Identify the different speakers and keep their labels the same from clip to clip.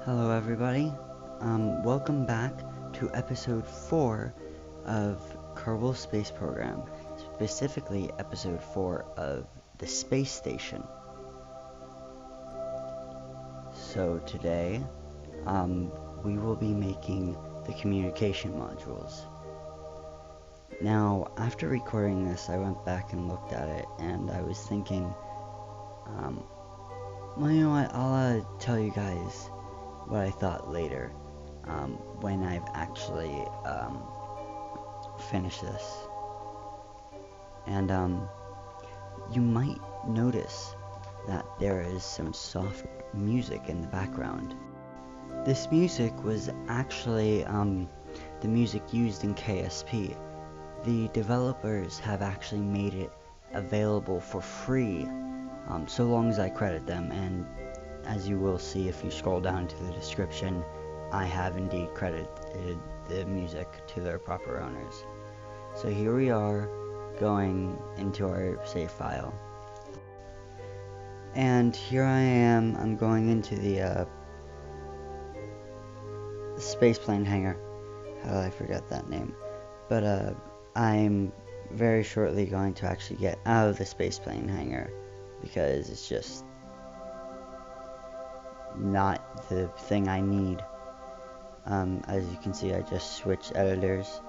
Speaker 1: Hello everybody, welcome back to episode 4 of Kerbal Space Program, specifically episode 4 of the Space Station. So today, we will be making the communication modules. Now, after recording this, I went back and looked at it, and I was thinking, well, you know what, I'll tell you guys what I thought later, when I've actually finished this. And you might notice that there is some soft music in the background. This music was actually the music used in KSP. The developers have actually made it available for free, so long as I credit them, and as you will see if you scroll down to the description, I have indeed credited the music to their proper owners. So here we are going into our save file. And here I am, I'm going into the spaceplane hangar. How did I forget that name? But I'm very shortly going to actually get out of the spaceplane hangar because it's just not the thing I need. As you can see, I just switched editors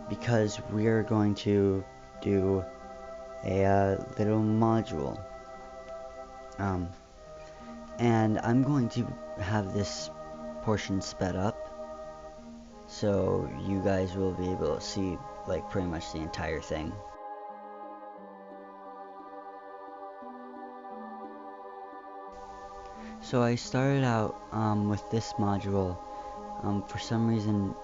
Speaker 1: because we're going to do a little module, and I'm going to have this portion sped up so you guys will be able to see like pretty much the entire thing. So I started out with this module for some reason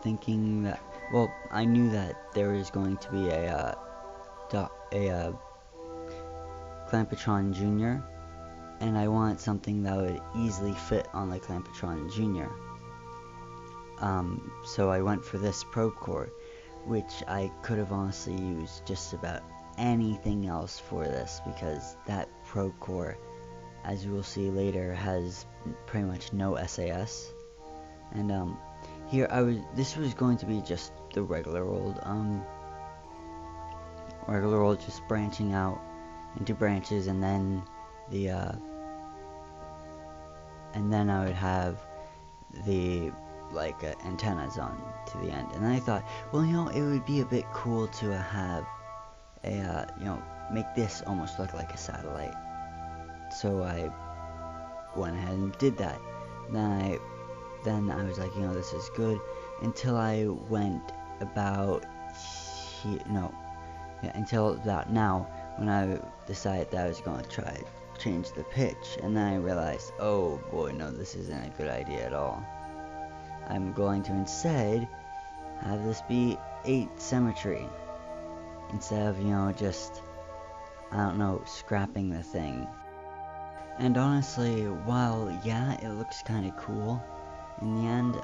Speaker 1: thinking that, well, I knew that there was going to be a Clampetron Jr. and I wanted something that would easily fit on the Clampetron Jr. So I went for this probe core, which I could have honestly used just about anything else for this, because that probe core, as you will see later, has pretty much no SAS. And here this was going to be just the regular old just branching out into branches, and then I would have the antennas on to the end. And then I thought, well, you know, it would be a bit cool to have a make this almost look like a satellite. So I went ahead and did that. Then I was like, you know, this is good, until I went about until about now, when I decided that I was going to try to change the pitch, and then I realized, oh boy, no, this isn't a good idea at all. I'm going to instead have this be 8 symmetry instead of, you know, just, I don't know, scrapping the thing. And honestly, while yeah, it looks kind of cool, in the end,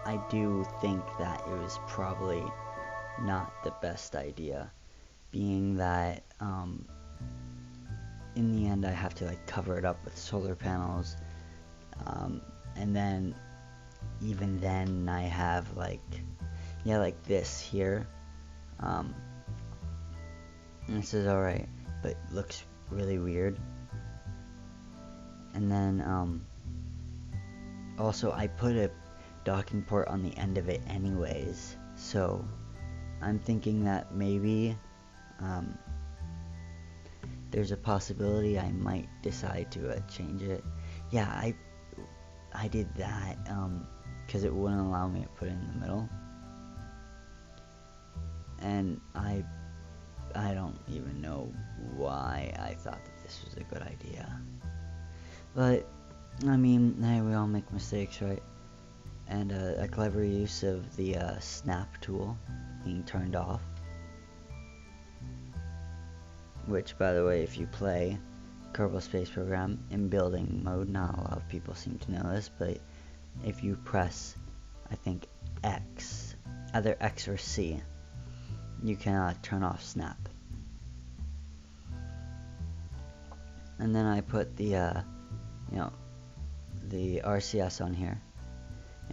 Speaker 1: I do think that it was probably not the best idea, being that in the end I have to cover it up with solar panels, and then even then I have like this here, and this is alright, but looks really weird. And then also I put a docking port on the end of it anyways, so I'm thinking that maybe there's a possibility I might decide to change it. Yeah, I did that because it wouldn't allow me to put it in the middle, and I don't even know why I thought that this was a good idea. But I mean, hey, we all make mistakes, right? And a clever use of the snap tool being turned off, which, by the way, if you play Kerbal Space Program in building mode, not a lot of people seem to know this, but if you press, I think, X, either X or C, you can turn off snap. And then I put the the RCS on here,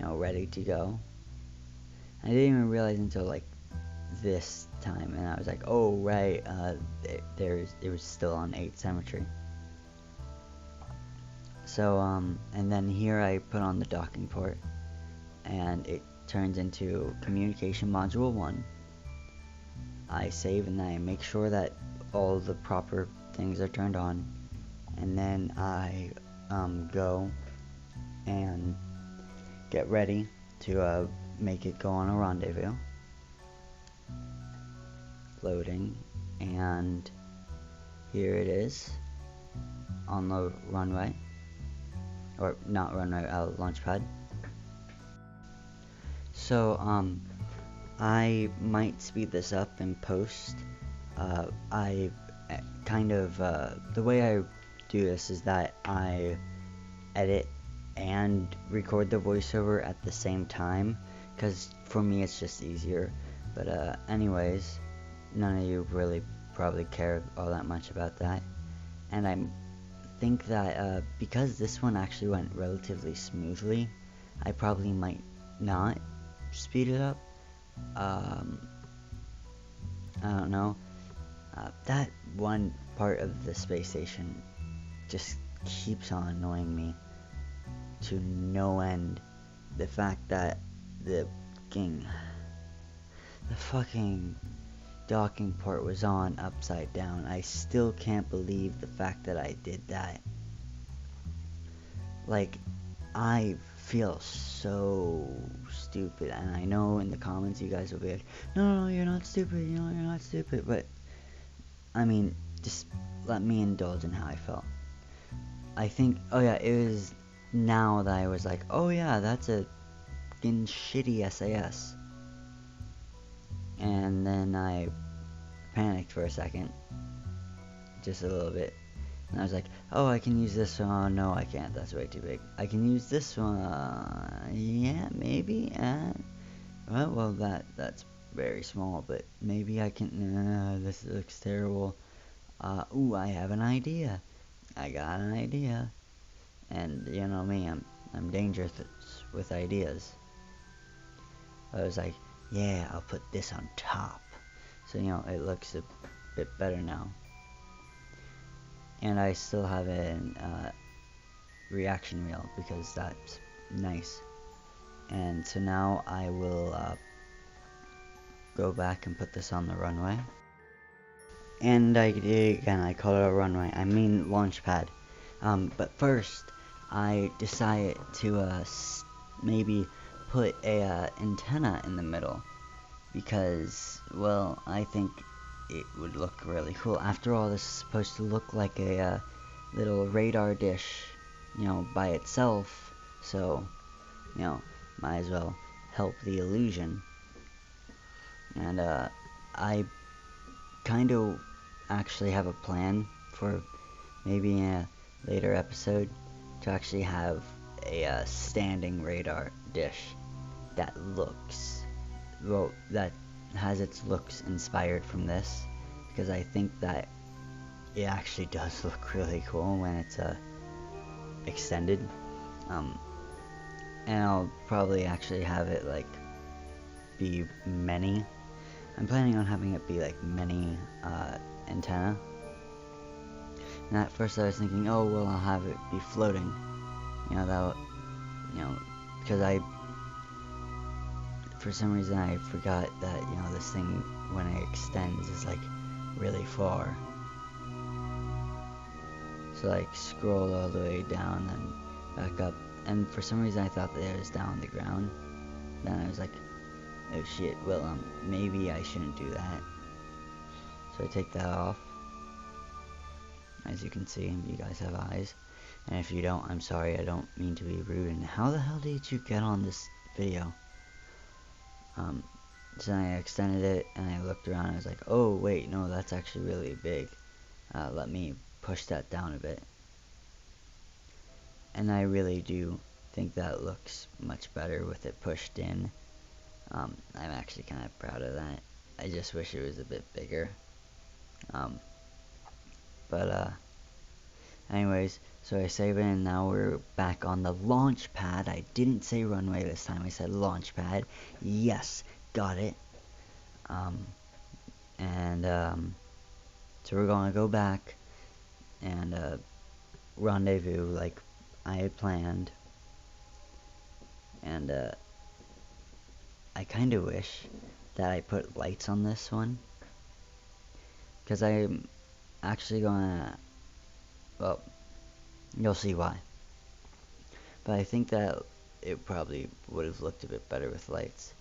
Speaker 1: ready to go. I didn't even realize until like this time, and I was like, oh right, it was still on 8 symmetry. So and then here I put on the docking port, and it turns into communication module 1. I save and I make sure that all the proper things are turned on, and then I go and get ready to make it go on a rendezvous. Loading, and here it is on the runway, or not runway, launch pad. So I might speed this up in post. I kind of the way I do this is that I edit and record the voiceover at the same time, because for me it's just easier. But anyways, none of you really probably care all that much about that, and I think that because this one actually went relatively smoothly, I probably might not speed it up. I don't know. That one part of the space station just keeps on annoying me to no end. The fact that the fucking docking port was on upside down. I still can't believe the fact that I did that. Like, I feel so stupid, and I know in the comments you guys will be like, no, you're not stupid, you're not stupid, but I mean, just let me indulge in how I felt. I think, it was now that I was like, oh yeah, that's a fucking shitty SAS. And then I panicked for a second, just a little bit, and I was like, oh, I can use this one. Oh, no, I can't, that's way too big. I can use this one, yeah, maybe, well, that's very small, but maybe I can, this looks terrible. Ooh, I have an idea. I got an idea. And you know me, I'm dangerous with ideas. I was like, yeah, I'll put this on top. So, it looks a bit better now. And I still have a reaction wheel, because that's nice. And so now I will go back and put this on the runway. And I call it a runway. I mean launch pad. But first, I decided to maybe put a antenna in the middle, because, well, I think it would look really cool. After all, this is supposed to look like a little radar dish, by itself. So, might as well help the illusion. And I kind of actually have a plan for maybe in a later episode to actually have a standing radar dish that looks, well, that has its looks inspired from this, because I think that it actually does look really cool when it's extended. And I'll probably actually have it like be many. I'm planning on having it be like many antenna. And at first I was thinking, oh well, I'll have it be floating. That, because for some reason I forgot that, this thing, when it extends, is like really far. So like scroll all the way down and back up. And for some reason I thought that it was down on the ground. Then I was like, oh shit, well, maybe I shouldn't do that. So I take that off. As you can see, you guys have eyes. And if you don't, I'm sorry, I don't mean to be rude. And how the hell did you get on this video? So I extended it, and I looked around, and I was like, oh wait, no, that's actually really big. Let me push that down a bit. And I really do think that looks much better with it pushed in. I'm actually kind of proud of that. I just wish it was a bit bigger. But Anyways, so I save it, and now we're back on the launch pad. I didn't say runway this time, I said launch pad. Yes, got it. So we're gonna go back and rendezvous like I had planned. And I kind of wish that I put lights on this one, because I'm actually gonna, well, you'll see why. But I think that it probably would have looked a bit better with lights.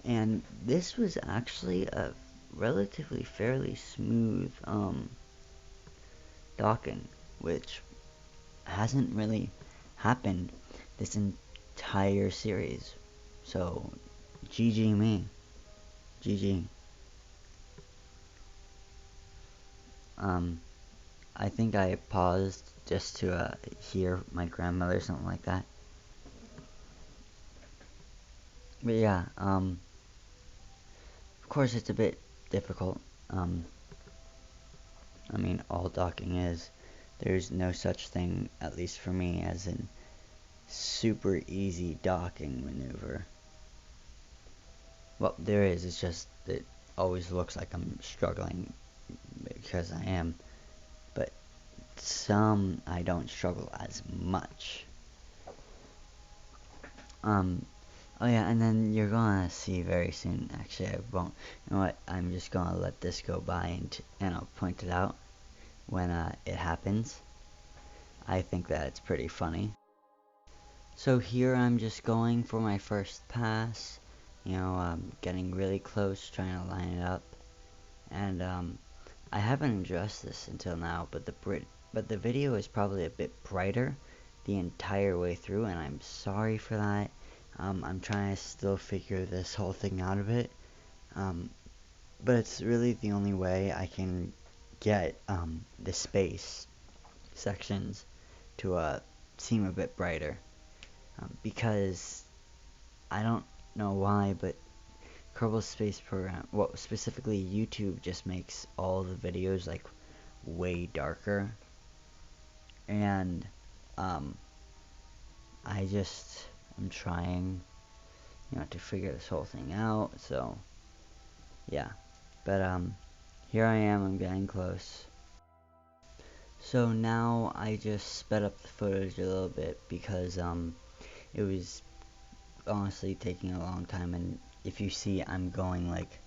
Speaker 1: And this was actually a relatively fairly smooth docking, which hasn't really happened this entire series. So, GG me. GG. I think I paused just to hear my grandmother, something like that. But yeah, of course it's a bit difficult. I mean, all docking is. There's no such thing, at least for me, as an super easy docking maneuver. Well, there is, it's just that it always looks like I'm struggling, because I am. But some I don't struggle as much. Oh yeah, and then you're gonna see very soon. Actually, I won't. You know what? I'm just gonna let this go by, and I'll point it out when it happens. I think that it's pretty funny. So here I'm just going for my first pass. You know, getting really close, trying to line it up. And I haven't addressed this until now, but the video is probably a bit brighter the entire way through, and I'm sorry for that. I'm trying to still figure this whole thing out a bit, but it's really the only way I can get the space sections to seem a bit brighter, because I don't know why, but Kerbal Space Program, well, specifically YouTube, just makes all the videos like way darker, and I'm trying, you know, to figure this whole thing out. So yeah, but here I am. I'm getting close. So now I just sped up the footage a little bit, because it was honestly taking a long time, and if you see, I'm going like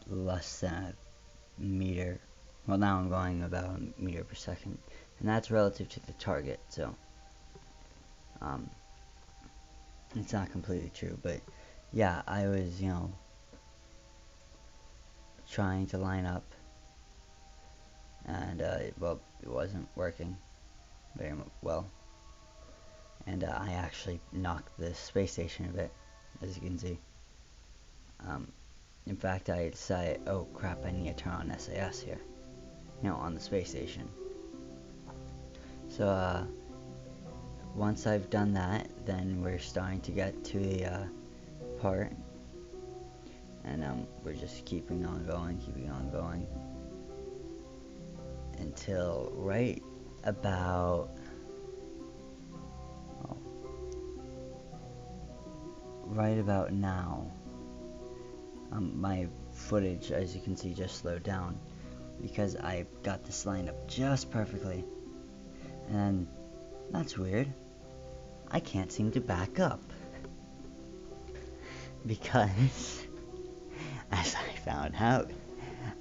Speaker 1: less than a meter. Well, now I'm going about a meter per second, and that's relative to the target, so it's not completely true, but yeah, I was, you know, trying to line up, and well, it wasn't working very well, and I actually knocked the space station a bit, as you can see. In fact, I decided, oh crap, I need to turn on SAS here, you know, on the space station. So once I've done that, then we're starting to get to the part, and we're just keeping on going until right about now. My footage, as you can see, just slowed down because I got this lined up just perfectly, and that's weird. I can't seem to back up because, as I found out,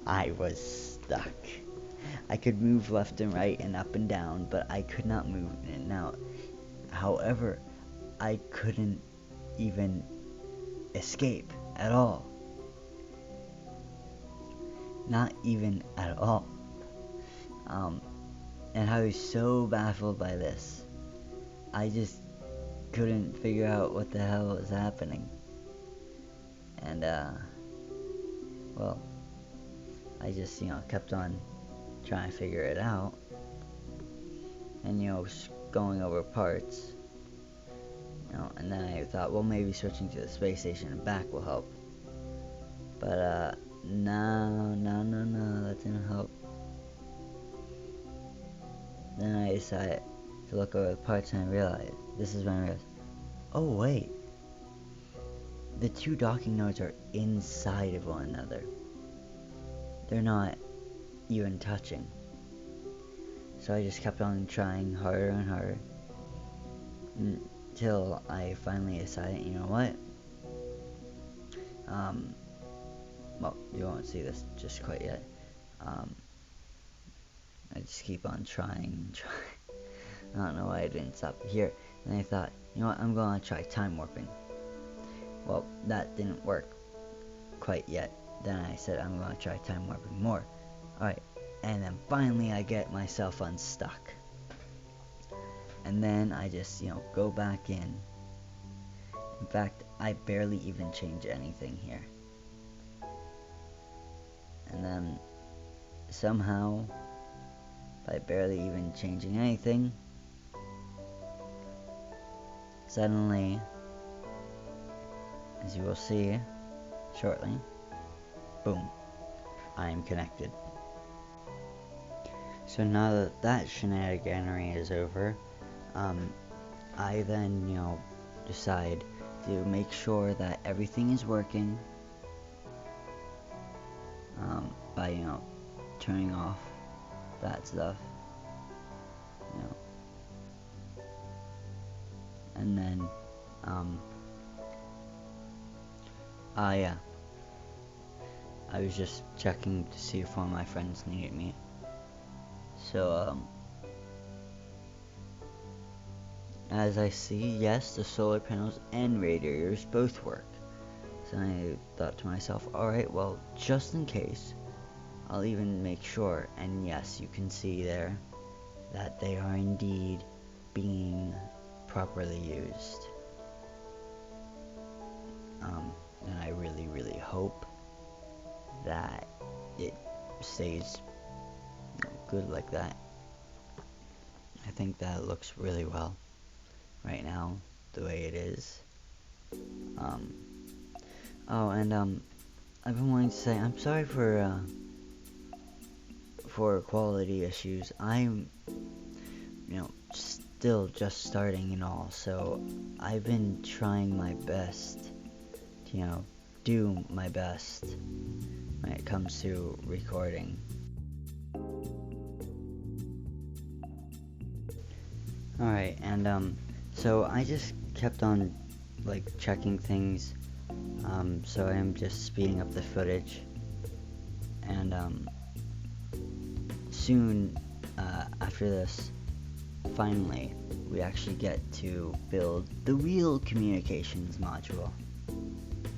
Speaker 1: I was stuck. I could move left and right and up and down, but I could not move in and out. However, I couldn't even escape at all. Not even at all. And I was so baffled by this. I just couldn't figure out what the hell was happening. And, well, I just, you know, kept on trying to figure it out. And, you know, going over parts. You know, and then I thought, well, maybe switching to the space station and back will help. But, no, that didn't help. then I decided to look over the parts, and I realized, this is when I realized, oh wait, the two docking nodes are inside of one another. They're not even touching. So I just kept on trying harder and harder until I finally decided, you know what? Well, you won't see this just quite yet. I just keep on trying. I don't know why I didn't stop here. And I thought, you know what? I'm going to try time warping. Well, that didn't work quite yet. Then I said, I'm going to try time warping more. Alright. And then finally I get myself unstuck. And then I just, go back in. In fact, I barely even change anything here. And then somehow, by barely even changing anything, suddenly, as you will see shortly, boom, I am connected. So now that that shenaniganery is over, I then, decide to make sure that everything is working by, turning off that stuff, and then, yeah, I was just checking to see if one of my friends needed me. So, as I see, yes, the solar panels and radiators both work. So I thought to myself, alright, well, just in case, I'll even make sure, and yes, you can see there, that they are indeed being properly used. And I really, really hope that it stays good like that. I think that looks really well right now, the way it is. I've been wanting to say, I'm sorry for quality issues. I'm, still just starting and all, so I've been trying my best to, do my best when it comes to recording. Alright, and, so I just kept on, checking things, so I'm just speeding up the footage, and, soon, after this, finally, we actually get to build the real communications module.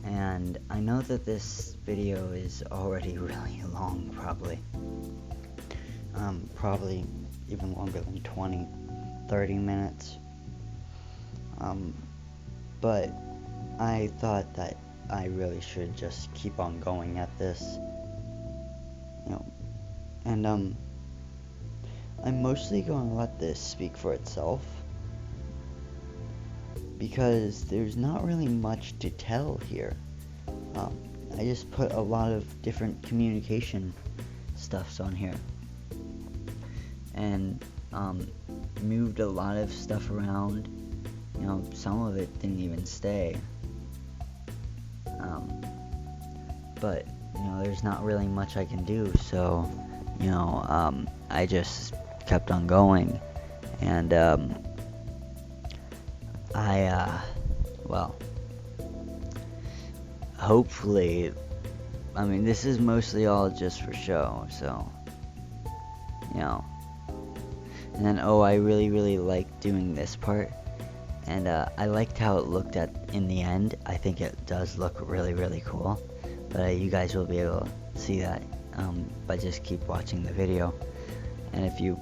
Speaker 1: And I know that this video is already really long, probably even longer than 20-30 minutes. But I thought that I really should just keep on going at this, and I'm mostly going to let this speak for itself, because there's not really much to tell here. I just put a lot of different communication stuffs on here, and moved a lot of stuff around. Some of it didn't even stay, but there's not really much I can do, so I just kept on going, and well, hopefully, this is mostly all just for show, so, and then, I really liked doing this part, and I liked how it looked in the end. I think it does look really cool, but you guys will be able to see that by just keep watching the video. And if you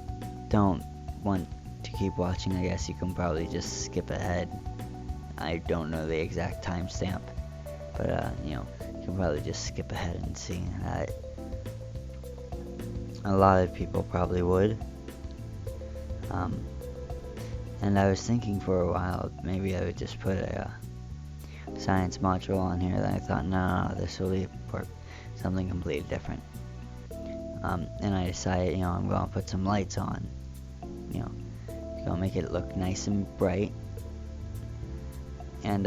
Speaker 1: don't want to keep watching, I guess you can probably just skip ahead. I don't know the exact timestamp, but you can probably just skip ahead and see that. A lot of people probably would. And I was thinking for a while, maybe I would just put a science module on here. Then I thought, no, this will be for something completely different. And I decided, I'm going to put some lights on. you know, gonna make it look nice and bright. And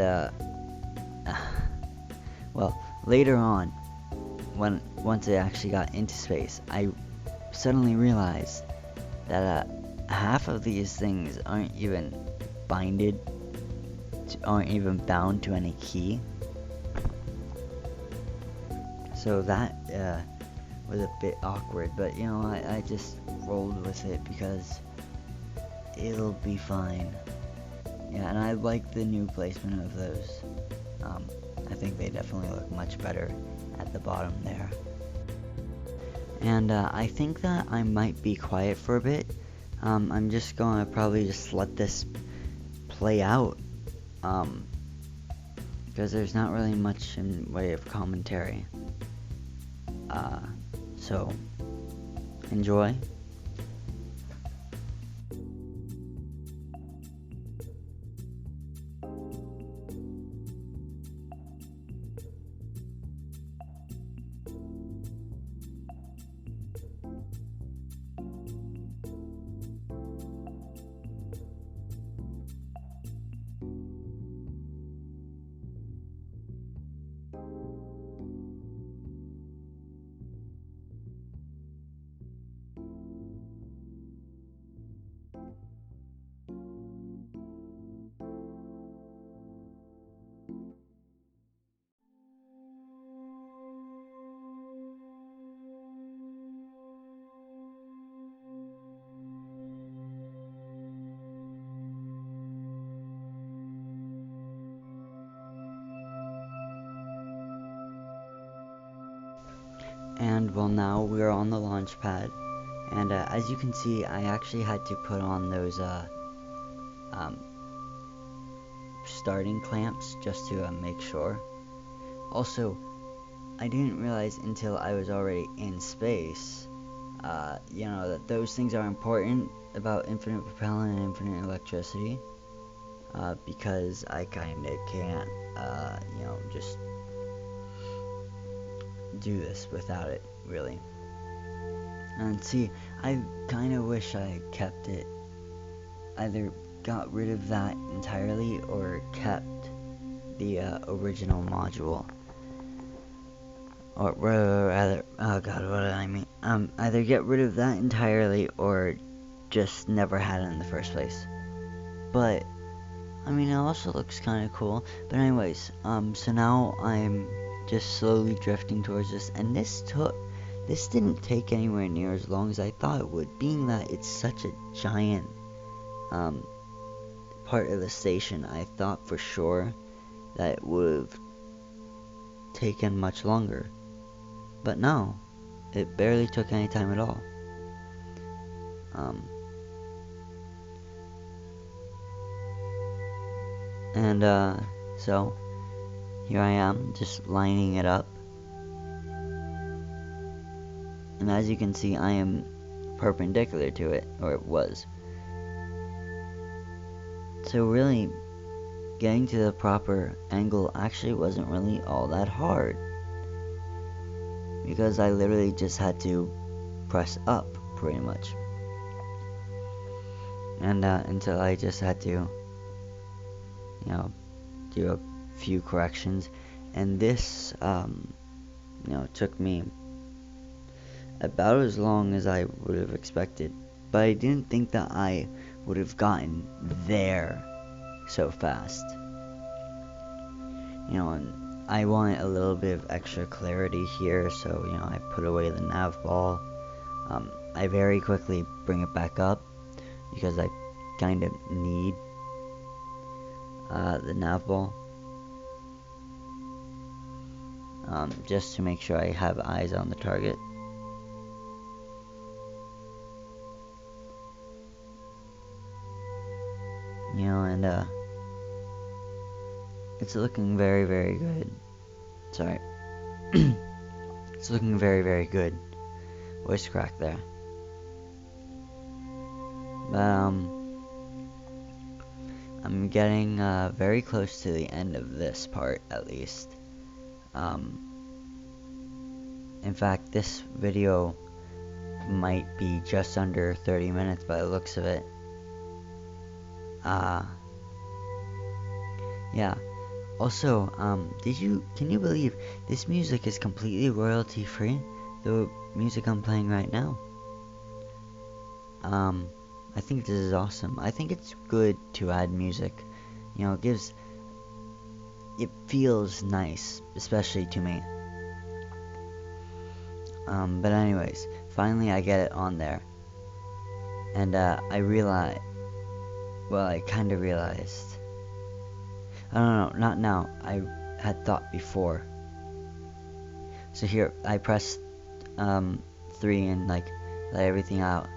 Speaker 1: well, later on, once it actually got into space, I suddenly realized that half of these things aren't even bound to any key. So that was a bit awkward, but you know, I just rolled with it because it'll be fine. Yeah, and I like the new placement of those. I think they definitely look much better at the bottom there. And I think that I might be quiet for a bit. I'm just gonna probably just let this play out, because there's not really much in way of commentary. So enjoy. And well, now we're on the launch pad, and as you can see, I actually had to put on those starting clamps just to make sure. Also, I didn't realize until I was already in space, you know, that those things are important about infinite propellant and infinite electricity, because I kinda can't, you know, just do this without it, really. And see, I kind of wish I kept it, either got rid of that entirely or kept the original module, or rather, oh god, what did I mean? Either get rid of that entirely or just never had it in the first place. But I mean, it also looks kind of cool. But anyways, so now I'm just slowly drifting towards this, and this didn't take anywhere near as long as I thought it would, being that it's such a giant part of the station. I thought for sure that it would have taken much longer, but no, it barely took any time at all. And so here I am, just lining it up. And as you can see, I am perpendicular to it, or it was. So really, getting to the proper angle actually wasn't really all that hard, because I literally just had to press up, pretty much. And until I just had to, you know, do a few corrections, and this you know, took me about as long as I would have expected, but I didn't think that I would have gotten there so fast. You know, and I wanted a little bit of extra clarity here, so you know, I put away the nav ball. I very quickly bring it back up because I kind of need the nav ball, just to make sure I have eyes on the target. You know, and it's looking very, very good. Sorry. It's looking very, very good. Voice crack there. But I'm getting very close to the end of this part, at least. In fact, this video might be just under 30 minutes by the looks of it. Uh, yeah. Also, can you believe this music is completely royalty free? The music I'm playing right now. Um, I think this is awesome. I think it's good to add music. You know, it feels nice, especially to me. But anyways, finally I get it on there. And, I realized, well, I kinda realized. I don't know, not now. I had thought before. So here, I press, 3 and, like, let everything out.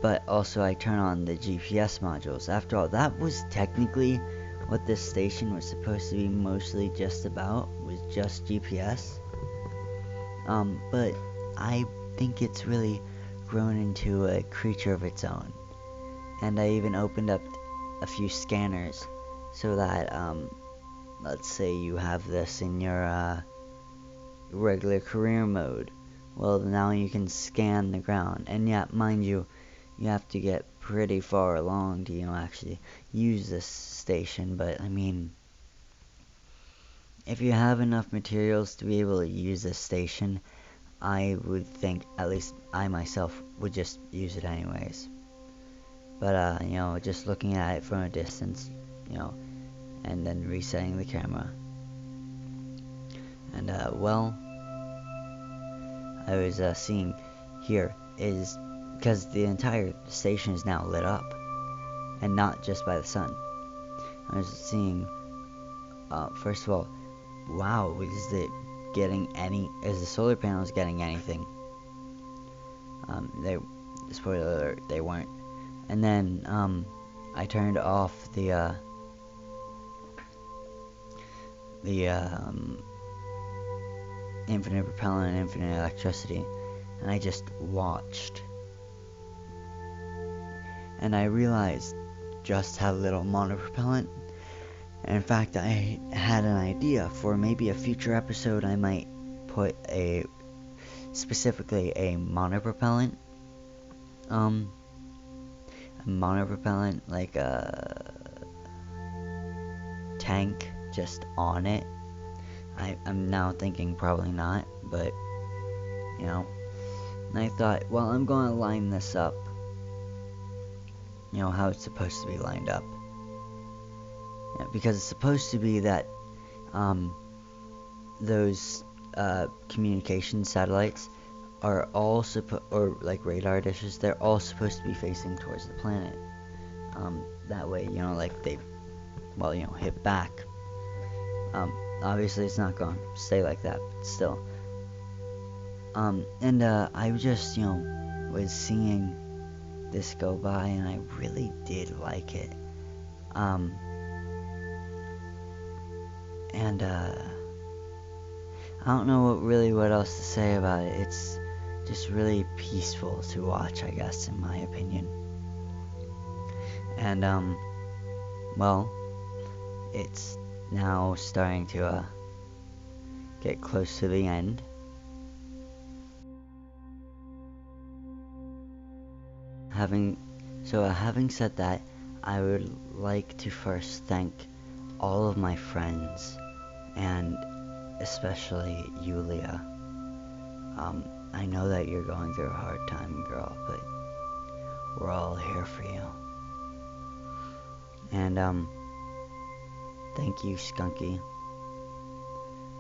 Speaker 1: But also I turn on the GPS modules. After all, that was technically what this station was supposed to be mostly just about, was just GPS. But I think it's really grown into a creature of its own. And I even opened up a few scanners so that, let's say you have this in your, regular career mode. Well, now you can scan the ground. And yeah, mind you, you have to get pretty far along to, actually use this station. But, I mean, if you have enough materials to be able to use this station, I would think, at least I myself, would just use it anyways. But, just looking at it from a distance, and then resetting the camera. And, well, I was, seeing here is, because the entire station is now lit up, and not just by the sun. I was seeing, first of all, wow, is the solar panels getting anything? Spoiler alert, they weren't. And then, I turned off the infinite propellant and infinite electricity, and I just watched. And I realized just how little monopropellant. And in fact, I had an idea for maybe a future episode. I might put specifically a monopropellant, like a tank just on it. I'm now thinking probably not, but, and I thought, well, I'm going to line this up, how it's supposed to be lined up. Yeah, because it's supposed to be that, those, communication satellites are all or like radar dishes, they're all supposed to be facing towards the planet. That way, like they, hit back. Obviously it's not going to stay like that, but still. And I just, was seeing this go by, and I really did like it. And I don't know what else to say about it. It's just really peaceful to watch, I guess, in my opinion. And well, it's now starting to get close to the end. Having said that, I would like to first thank all of my friends, and especially Yulia. I know that you're going through a hard time, girl, but we're all here for you. And thank you, Skunky,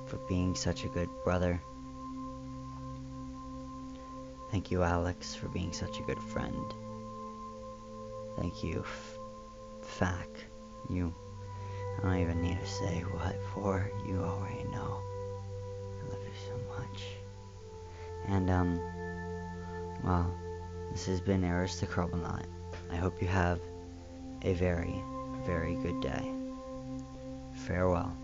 Speaker 1: for being such a good brother. Thank you, Alex, for being such a good friend. Thank you, Fack. I don't even need to say what for. You already know. I love you so much. And, well, this has been Eris the Kerbal. I hope you have a very, very good day. Farewell.